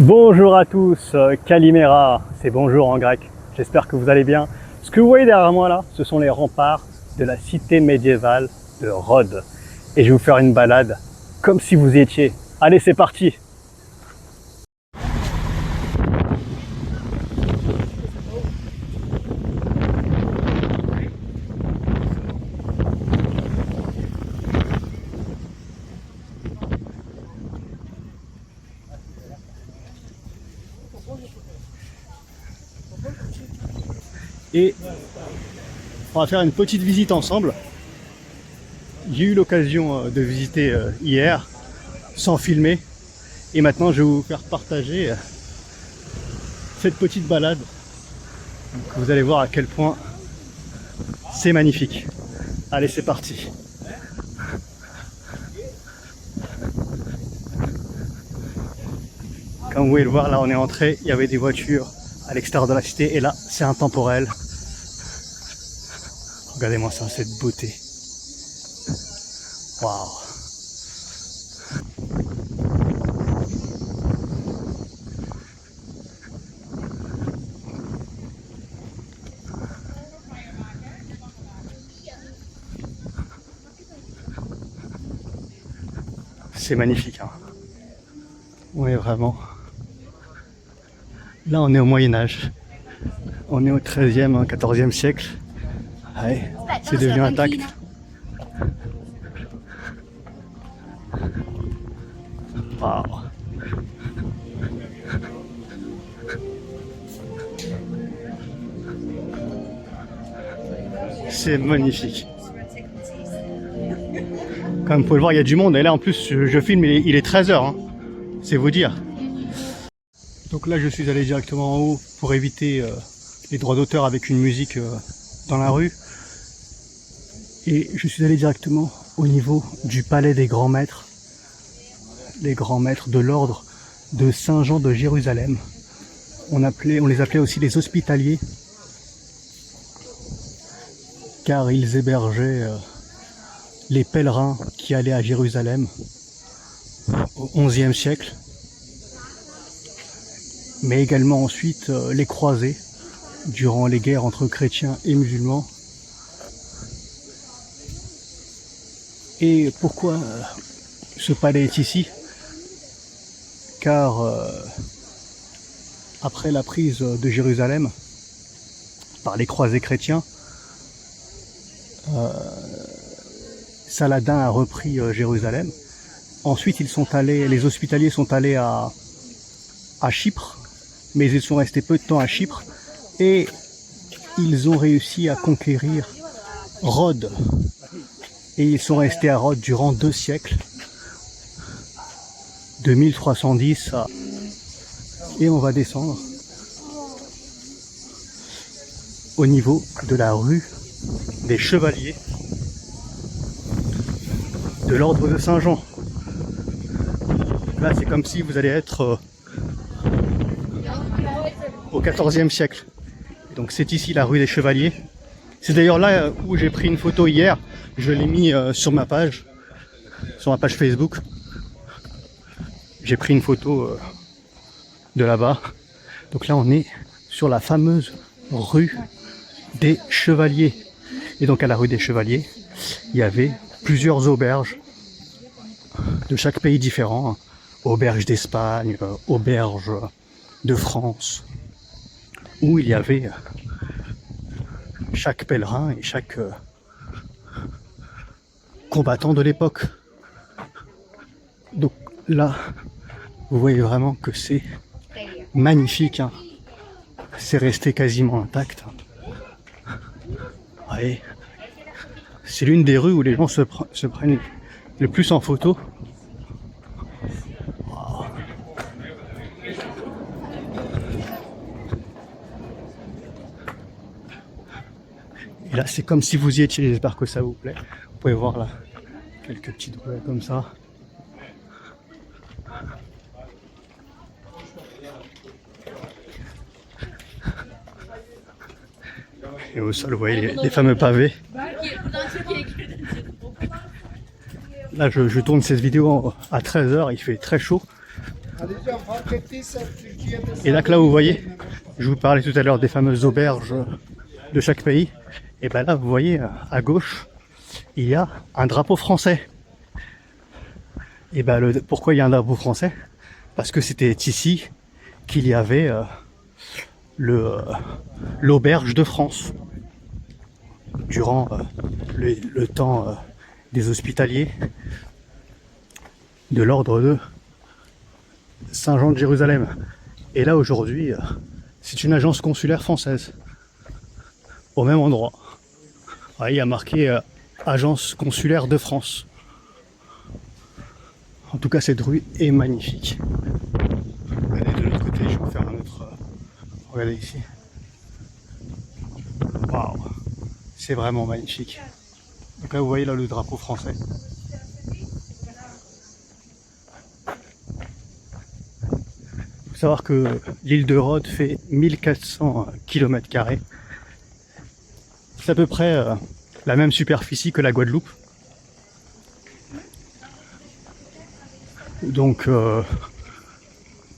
Bonjour à tous, Kalimera, c'est bonjour en grec, j'espère que vous allez bien. Ce que vous voyez derrière moi là, ce sont les remparts de la cité médiévale de Rhodes. Et je vais vous faire une balade comme si vous y étiez. Allez, c'est parti! Et on va faire une petite visite ensemble. J'ai eu l'occasion de visiter hier sans filmer. Et maintenant je vais vous faire partager cette petite balade. Donc, vous allez voir à quel point c'est magnifique. Allez, c'est parti. Comme vous pouvez le voir, là on est entré, il y avait des voitures à l'extérieur de la cité et là c'est intemporel. Regardez-moi ça, cette beauté. Waouh! C'est magnifique, hein. On est vraiment... Là on est au Moyen-Âge. On est au 13e, 14e siècle. Ouais, c'est devenu intact. Waouh. C'est magnifique. Comme vous pouvez le voir, il y a du monde. Et là en plus, je filme, il est 13h. Hein. C'est vous dire. Donc là, je suis allé directement en haut pour éviter les droits d'auteur avec une musique dans la rue. Et je suis allé directement au niveau du palais des grands maîtres. Les grands maîtres de l'ordre de Saint-Jean de Jérusalem. On les appelait aussi les hospitaliers, car ils hébergeaient les pèlerins qui allaient à Jérusalem au XIe siècle, mais également ensuite les croisés durant les guerres entre chrétiens et musulmans. Et pourquoi ce palais est ici? Car après la prise de Jérusalem par les croisés chrétiens, Saladin a repris Jérusalem. Ensuite, les hospitaliers sont allés à Chypre, mais ils sont restés peu de temps à Chypre et ils ont réussi à conquérir Rhodes. Et ils sont restés à Rhodes durant 2 siècles, de 1310 à... Et on va descendre au niveau de la rue des Chevaliers de l'ordre de Saint-Jean. Là, c'est comme si vous allez être au XIVe siècle. Donc c'est ici la rue des Chevaliers. C'est d'ailleurs là où j'ai pris une photo hier. Je l'ai mis sur ma page Facebook. J'ai pris une photo de là-bas. Donc là, on est sur la fameuse rue des Chevaliers. Et donc à la rue des Chevaliers, il y avait plusieurs auberges de chaque pays différent. Auberge d'Espagne, auberge de France, où il y avait chaque pèlerin et chaque combattant de l'époque. Donc là, vous voyez vraiment que c'est magnifique, hein. C'est resté quasiment intact. Ouais. C'est l'une des rues où les gens se prennent le plus en photo. Wow. Et là, c'est comme si vous y étiez, j'espère que ça vous plaît. Vous pouvez voir là, quelques petites rues comme ça. Et au sol, vous voyez les fameux pavés. Là, je tourne cette vidéo à 13h, il fait très chaud. Et là, vous voyez, je vous parlais tout à l'heure des fameuses auberges de chaque pays. Et ben là, vous voyez, à gauche, il y a un drapeau français. Et ben pourquoi il y a un drapeau français? Parce que c'était ici qu'il y avait l'auberge de France durant le temps des hospitaliers de l'ordre de Saint-Jean de Jérusalem. Et là aujourd'hui, c'est une agence consulaire française au même endroit. Ouais, il y a marqué agence consulaire de France. En tout cas, cette rue est magnifique. Allez, de l'autre côté, je vais vous faire un autre. Regardez ici. Waouh, c'est vraiment magnifique. Donc là, vous voyez là le drapeau français. Il faut savoir que l'île de Rhodes fait 1400 km². C'est à peu près la même superficie que la Guadeloupe. Donc,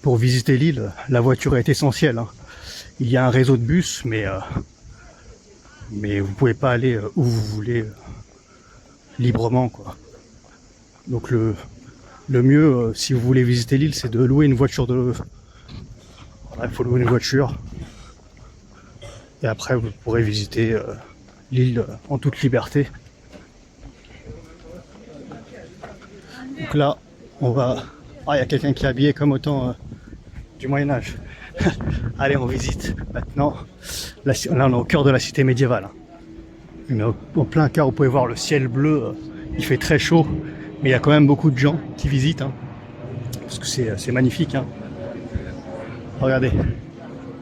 pour visiter l'île, la voiture est essentielle. Hein. Il y a un réseau de bus, mais vous pouvez pas aller où vous voulez librement, quoi. Donc le mieux, si vous voulez visiter l'île, c'est de louer une voiture il faut louer une voiture. Et après, vous pourrez visiter l'île en toute liberté. Donc là, on va... Ah, il y a quelqu'un qui est habillé comme au temps du Moyen-Âge. Allez, on visite maintenant. Là, on est au cœur de la cité médiévale. Mais en plein cœur, vous pouvez voir le ciel bleu. Il fait très chaud, mais il y a quand même beaucoup de gens qui visitent. Hein, parce que c'est magnifique. Hein. Regardez.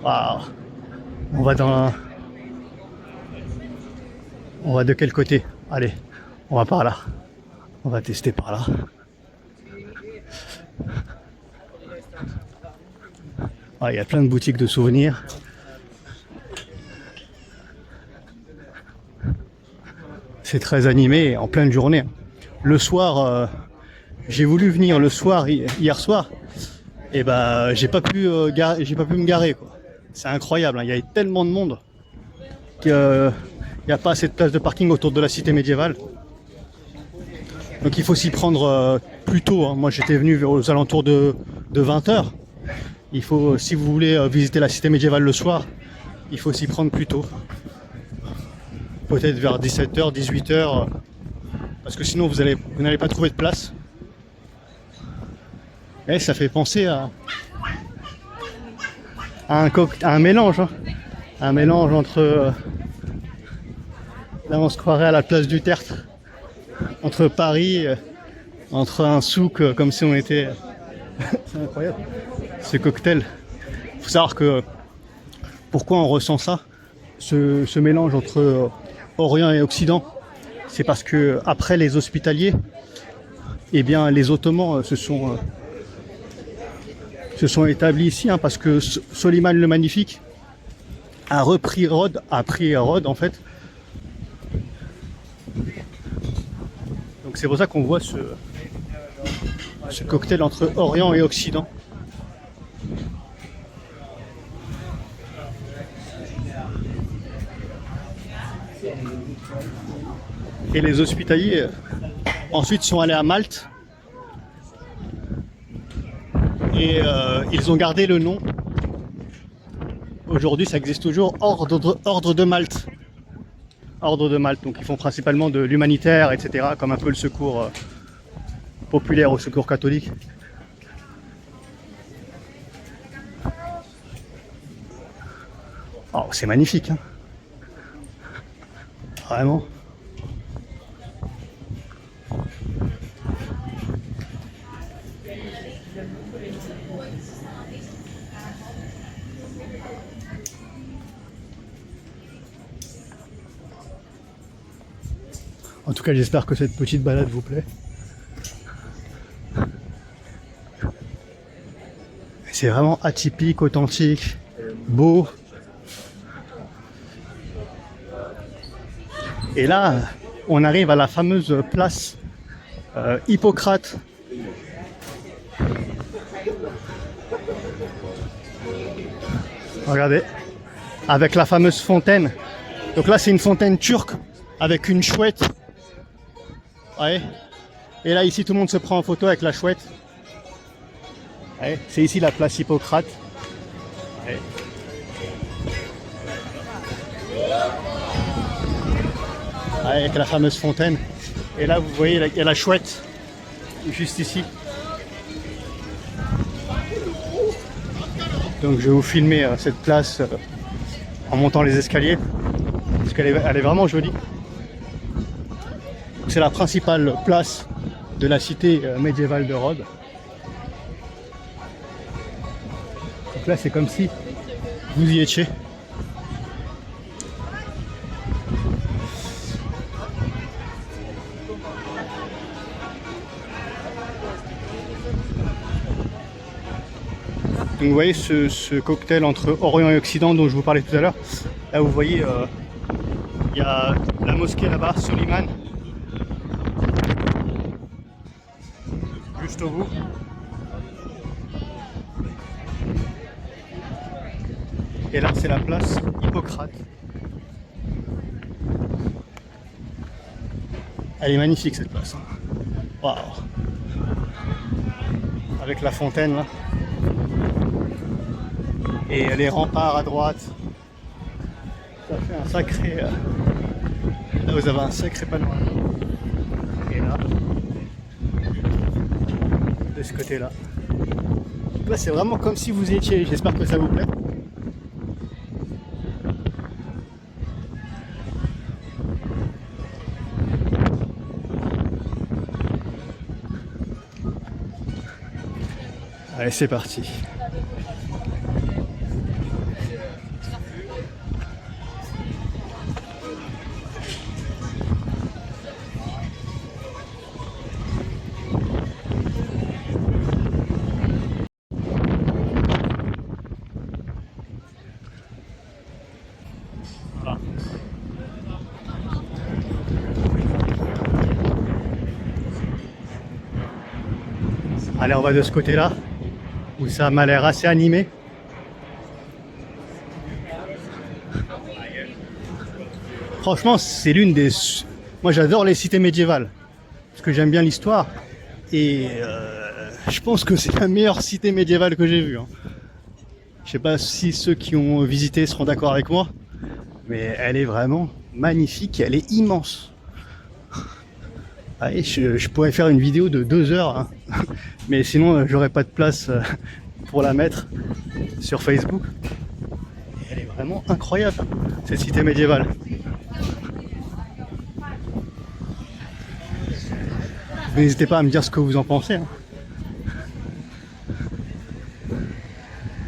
Waouh. On va On va de quel côté? Allez, on va par là. On va tester par là. Ah, il y a plein de boutiques de souvenirs. C'est très animé en pleine journée. Le soir, j'ai voulu venir le soir, hier soir, et bah j'ai pas pu me garer, quoi. C'est incroyable, hein. Il y a tellement de monde qu'il n'y a pas assez de place de parking autour de la cité médiévale. Donc il faut s'y prendre plus tôt. Hein. Moi j'étais venu aux alentours de 20h. Il faut, si vous voulez visiter la cité médiévale le soir, il faut s'y prendre plus tôt. Peut-être vers 17h, 18h, parce que sinon vous n'allez pas trouver de place. Et ça fait penser à un mélange, hein. Un mélange entre... là on se croirait à la place du Tertre, entre Paris, entre un souk, comme si on était... C'est incroyable, ce cocktail. Il faut savoir que... Pourquoi on ressent ça, ce mélange entre Orient et Occident? C'est parce que après les Hospitaliers, eh bien les Ottomans se sont établis ici, hein, parce que Soliman le Magnifique a pris Rhodes en fait. Donc c'est pour ça qu'on voit ce cocktail entre Orient et Occident. Et les Hospitaliers ensuite sont allés à Malte et ils ont gardé le nom. Aujourd'hui ça existe toujours, Ordre de Malte. Ordre de Malte, donc ils font principalement de l'humanitaire, etc. Comme un peu le secours populaire au secours catholique. Oh, c'est magnifique, hein. Vraiment. En tout cas, j'espère que cette petite balade vous plaît. C'est vraiment atypique, authentique, beau. Et là, on arrive à la fameuse place Hippocrate. Regardez, avec la fameuse fontaine. Donc là, c'est une fontaine turque avec une chouette. Ouais. Et là, ici, tout le monde se prend en photo avec la chouette. Ouais. C'est ici la place Hippocrate. Ouais. Avec la fameuse fontaine. Et là, vous voyez, il y a la chouette, juste ici. Donc, je vais vous filmer cette place en montant les escaliers, parce qu'elle est vraiment jolie. C'est la principale place de la cité médiévale de Rhodes. Donc là, c'est comme si vous y étiez. Donc vous voyez ce cocktail entre Orient et Occident dont je vous parlais tout à l'heure. Là vous voyez, il y a la mosquée là-bas, Soliman, juste au bout. Et là c'est la place Hippocrate. Elle est magnifique cette place. Waouh! Avec la fontaine là. Et les remparts à droite, ça fait un sacré... Là vous avez un sacré panorama. Et là, de ce côté là. Là c'est vraiment comme si vous y étiez, j'espère que ça vous plaît. Allez, c'est parti. Voilà. Allez, on va de ce côté-là, où ça m'a l'air assez animé. Franchement, c'est l'une des... Moi, j'adore les cités médiévales, parce que j'aime bien l'histoire. Et je pense que c'est la meilleure cité médiévale que j'ai vue. Hein. Je sais pas si ceux qui ont visité seront d'accord avec moi, mais elle est vraiment magnifique, elle est immense. Allez, je pourrais faire une vidéo de 2 heures, hein. Mais sinon j'aurais pas de place pour la mettre sur Facebook. Et elle est vraiment incroyable, cette cité médiévale. N'hésitez pas à me dire ce que vous en pensez. Hein.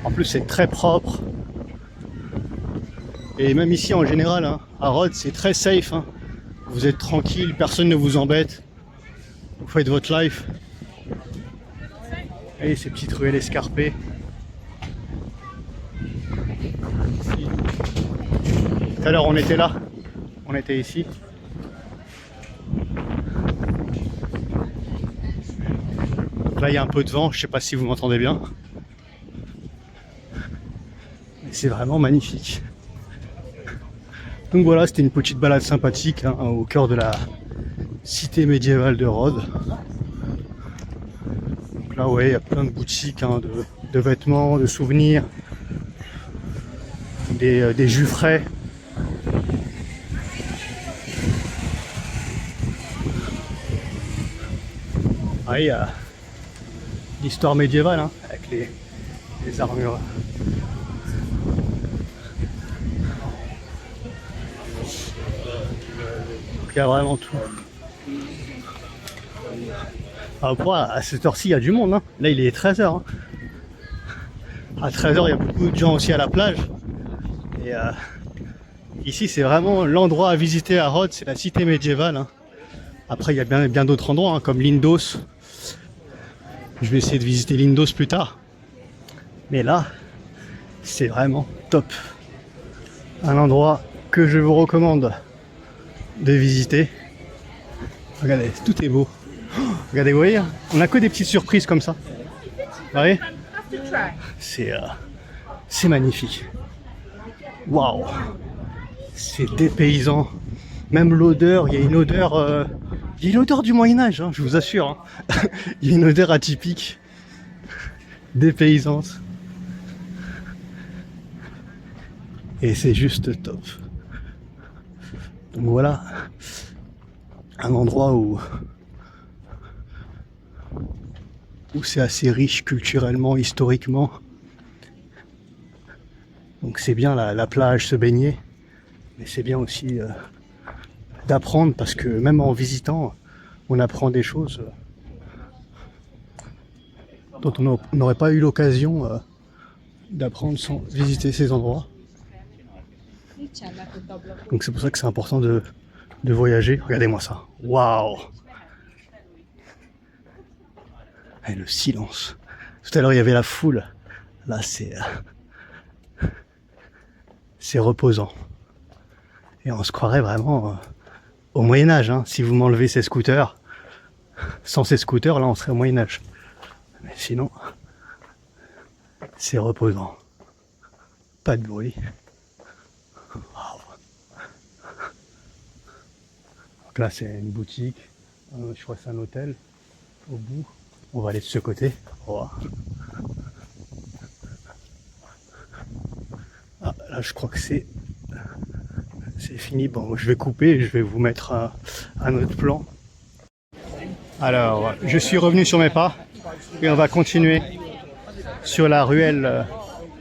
En plus c'est très propre. Et même ici en général, hein, à Rhodes, c'est très safe. Hein. Vous êtes tranquille, personne ne vous embête. Vous faites votre life. Et ces petites ruelles escarpées. Ici. Tout à l'heure on était là. On était ici. Donc là il y a un peu de vent, je sais pas si vous m'entendez bien. Mais c'est vraiment magnifique. Donc voilà, c'était une petite balade sympathique hein, au cœur de la cité médiévale de Rhodes. Donc là, ouais, il y a plein de boutiques hein, de vêtements, de souvenirs, des jus frais. Ah, il y a l'histoire médiévale hein, avec les armures. Il y a vraiment tout. Après, à cette heure-ci, il y a du monde. Hein. Là, il est 13h. Hein. À 13h, il y a beaucoup de gens aussi à la plage. Et ici, c'est vraiment l'endroit à visiter à Rhodes. C'est la cité médiévale. Hein. Après, il y a bien d'autres endroits, hein, comme Lindos. Je vais essayer de visiter Lindos plus tard. Mais là, c'est vraiment top. Un endroit que je vous recommande de visiter. Regardez, tout est beau. Oh, regardez, vous voyez, on a que des petites surprises comme ça. Vous voyez, c'est C'est magnifique. Waouh! C'est dépaysant. Même l'odeur, il y a une odeur... il y a une odeur du Moyen-Âge, hein, je vous assure. Hein. Il y a une odeur atypique, dépaysante. Et c'est juste top. Donc voilà, un endroit où c'est assez riche culturellement, historiquement. Donc c'est bien la plage, se baigner, mais c'est bien aussi d'apprendre, parce que même en visitant, on apprend des choses dont on n'aurait pas eu l'occasion d'apprendre sans visiter ces endroits. Donc c'est pour ça que c'est important de voyager. Regardez-moi ça. Waouh! Et le silence. Tout à l'heure il y avait la foule. Là c'est reposant. Et on se croirait vraiment au Moyen-Âge. Hein. Si vous m'enlevez ces scooters, sans ces scooters, là on serait au Moyen-Âge. Mais sinon, c'est reposant. Pas de bruit. Wow. Donc là c'est une boutique, je crois que c'est un hôtel au bout. On va aller de ce côté. Oh. Ah, là je crois que c'est fini. Bon, je vais couper et je vais vous mettre un autre plan. Alors, je suis revenu sur mes pas et on va continuer sur la ruelle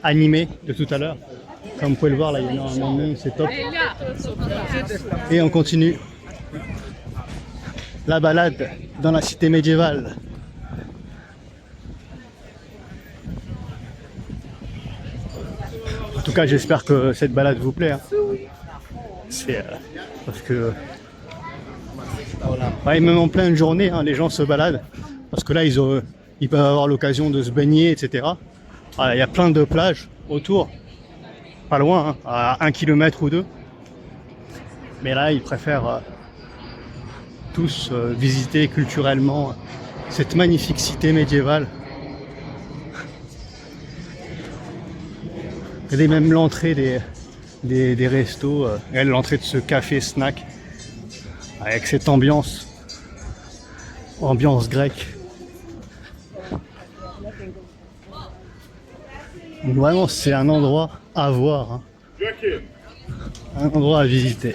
animée de tout à l'heure. Comme vous pouvez le voir, là il y a énormément de monde, c'est top. Et on continue la balade dans la cité médiévale. En tout cas, j'espère que cette balade vous plaît. Hein. C'est parce que voilà. Ouais, même en pleine journée, hein, les gens se baladent parce que là ils peuvent avoir l'occasion de se baigner, etc. Voilà, il y a plein de plages autour, pas loin, hein, à 1 km ou 2. Mais là, ils préfèrent tous visiter culturellement cette magnifique cité médiévale. Regardez même l'entrée des restos, l'entrée de ce café snack, avec cette ambiance grecque. Donc vraiment, c'est un endroit à voir, hein. Un endroit à visiter.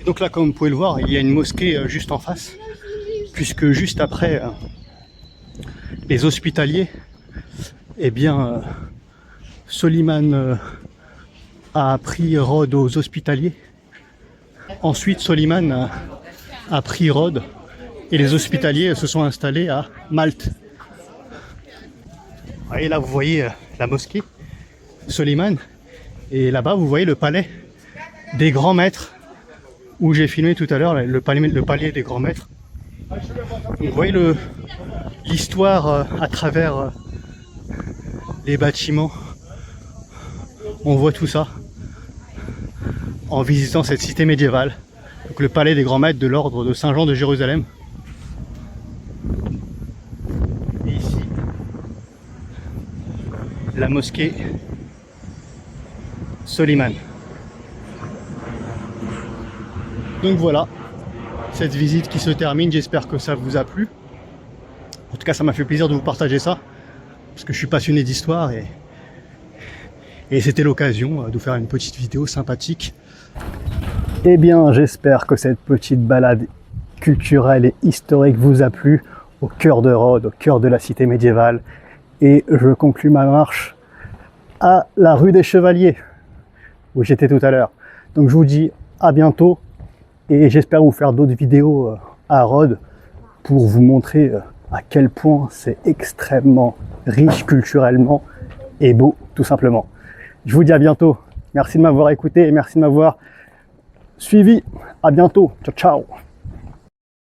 Donc là, comme vous pouvez le voir, il y a une mosquée juste en face, puisque juste après les hospitaliers, eh bien, Soliman a pris Rhodes aux hospitaliers. Ensuite, Soliman a pris Rhodes et les hospitaliers se sont installés à Malte. Et là, vous voyez la mosquée Soliman, et là-bas, vous voyez le palais des grands maîtres, où j'ai filmé tout à l'heure le palais des grands maîtres. Vous voyez l'histoire à travers les bâtiments. On voit tout ça en visitant cette cité médiévale. Donc le palais des grands maîtres de l'ordre de Saint-Jean de Jérusalem. Et ici, la mosquée Soliman. Donc voilà, cette visite qui se termine, j'espère que ça vous a plu. En tout cas, ça m'a fait plaisir de vous partager ça, parce que je suis passionné d'histoire et c'était l'occasion de vous faire une petite vidéo sympathique. Eh bien, j'espère que cette petite balade culturelle et historique vous a plu, au cœur de Rhodes, au cœur de la cité médiévale. Et je conclus ma marche à la rue des Chevaliers, où j'étais tout à l'heure. Donc je vous dis à bientôt. Et j'espère vous faire d'autres vidéos à Rhodes pour vous montrer à quel point c'est extrêmement riche culturellement et beau, tout simplement. Je vous dis à bientôt. Merci de m'avoir écouté et merci de m'avoir suivi. À bientôt. Ciao, ciao.